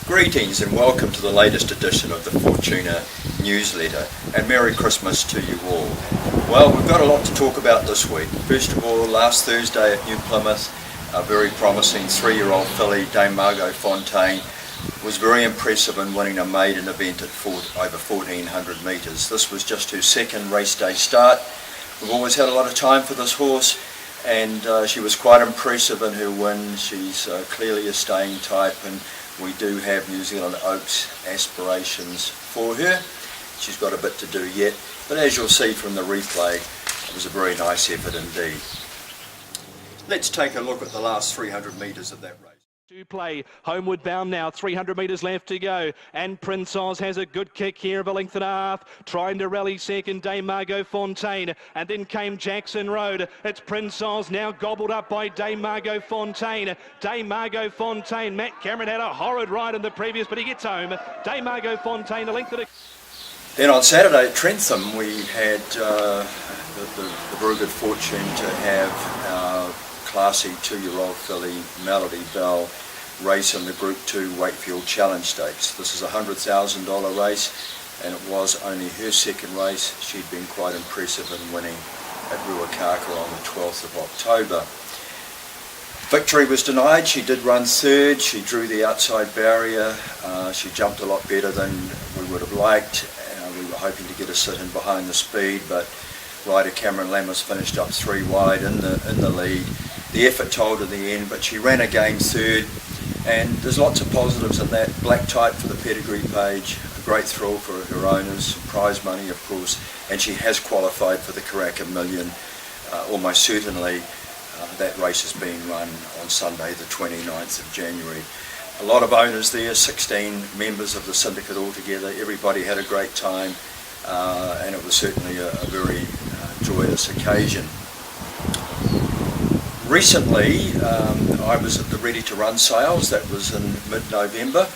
Greetings and welcome to the latest edition of the Fortuna newsletter, and Merry Christmas to you all. Well, we've got a lot to talk about this week. First of all, last Thursday at New Plymouth, a very promising 3-year-old filly, Dame Margo Fonteyn, was very impressive in winning a maiden event at over 1400 metres. This was just her second race day start. We've always had a lot of time for this horse, and she was quite impressive in her win. She's clearly a staying type, and we do have New Zealand Oaks aspirations for her. She's got a bit to do yet, but as you'll see from the replay, it was a very nice effort indeed. Let's take a look at the last 300 metres of that race. To play, Homeward Bound now, 300 metres left to go, and Prince Oz has a good kick here of a length and a half, trying to rally second, Dame Margo Fonteyn, and then came Jackson Road. It's Prince Oz now gobbled up by Dame Margo Fonteyn. Dame Margo Fonteyn, Matt Cameron had a horrid ride in the previous, but he gets home. Dame Margo Fonteyn, a length and a... Then on Saturday at Trentham, we had the very good fortune to have our classy 2-year-old filly, BELLE, race in the Group 2 Wakefield Challenge Stakes. This is a $100,000 race, and it was only her second race. She'd been quite impressive in winning at Ruakaka on the 12th of October. Victory was denied. She did run third. She drew the outside barrier. She jumped a lot better than we would have liked. We were hoping to get a sit in behind the speed, but rider Cameron Lammers finished up 3 wide in the lead. The effort told in the end, but she ran again third, and there's lots of positives in that. Black type for the Pedigree Mage, a great thrill for her owners, prize money of course, and she has qualified for the Karaka Million. Almost certainly that race is being run on Sunday the 29th of January. A lot of owners there, 16 members of the syndicate altogether. Everybody had a great time, and it was certainly a very joyous occasion. Recently, I was at the Ready To Run sales. That was in mid-November,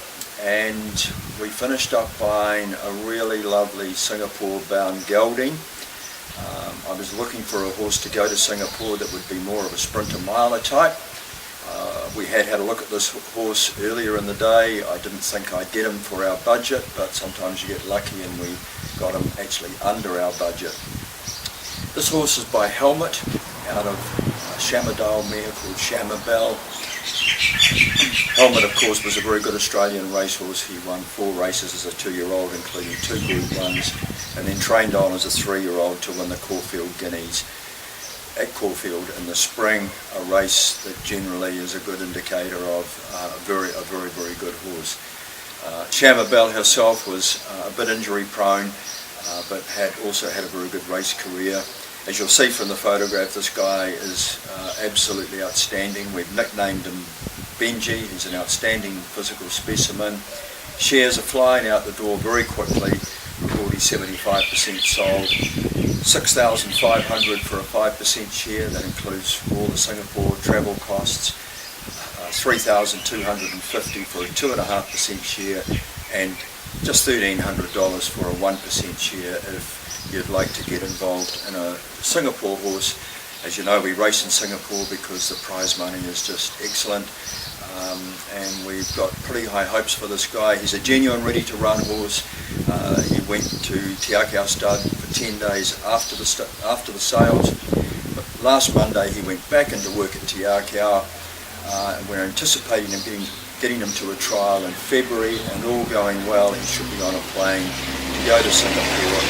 and we finished up buying a really lovely Singapore-bound gelding. I was looking for a horse to go to Singapore that would be more of a sprinter miler type. We had a look at this horse earlier in the day. I didn't think I'd get him for our budget, but sometimes you get lucky and we got him actually under our budget. This horse is by Helmet, out of a Shamadale mare called Shamabelle. Helmet, of course, was a very good Australian racehorse. He won 4 races as a 2-year-old, including 2 Group 1s, and then trained on as a 3-year-old to win the Caulfield Guineas at Caulfield in the spring, a race that generally is a good indicator of a very good horse. Shamabelle herself was a bit injury prone, but also had a very good race career. As you'll see from the photograph, this guy is absolutely outstanding. We've nicknamed him Benji. He's an outstanding physical specimen. Shares are flying out the door very quickly. We've already 75% sold. 6,500 for a 5% share. That includes all the Singapore travel costs. 3,250 for a 2.5% share, and just $1,300 for a 1% share if you'd like to get involved in a Singapore horse. As you know, we race in Singapore because the prize money is just excellent, and we've got pretty high hopes for this guy. He's a genuine Ready To Run horse. He went to Te Akau stud for 10 days after the sales, but last Monday he went back into work at Te Akau, and we're anticipating him getting him to a trial in February, and all going well, he should be on a plane to go to Singapore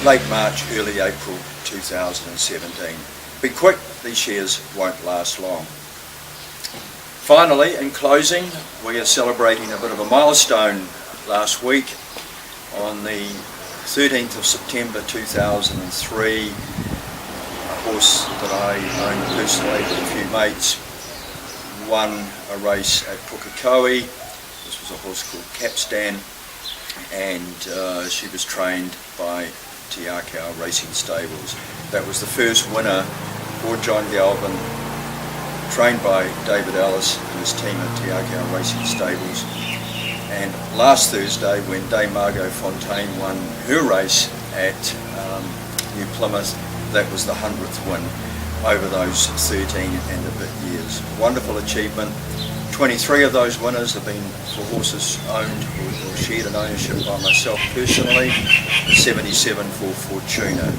late March, early April 2017. Be quick, these shares won't last long. Finally, in closing, we are celebrating a bit of a milestone last week. On the 13th of September 2003, a horse that I owned personally with a few mates won a race at Pukekohe. This was a horse called Capstan, and she was trained by Te Akau Racing Stables. That was the first winner for John Galvin, trained by David Ellis and his team at Te Akau Racing Stables. And last Thursday, when Dame Margo Fonteyn won her race at New Plymouth, that was the 100th win over those 13 and a bit years. Wonderful achievement. 23 of those winners have been for horses owned or shared in ownership by myself personally, 77 for Fortuna.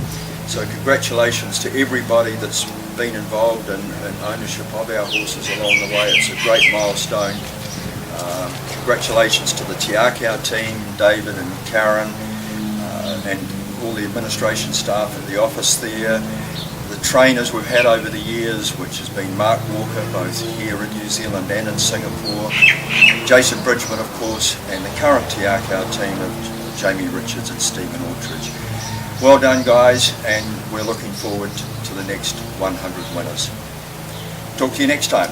So congratulations to everybody that's been involved in ownership of our horses along the way. It's a great milestone. Congratulations to the Te Akau team, David and Karen, and all the administration staff at the office there. The trainers we've had over the years, which has been Mark Walker, both here in New Zealand and in Singapore, Jason Bridgman, of course, and the current Te Akau team of Jamie Richards and Stephen Aldridge. Well done, guys, and we're looking forward to the next 100 winners. Talk to you next time.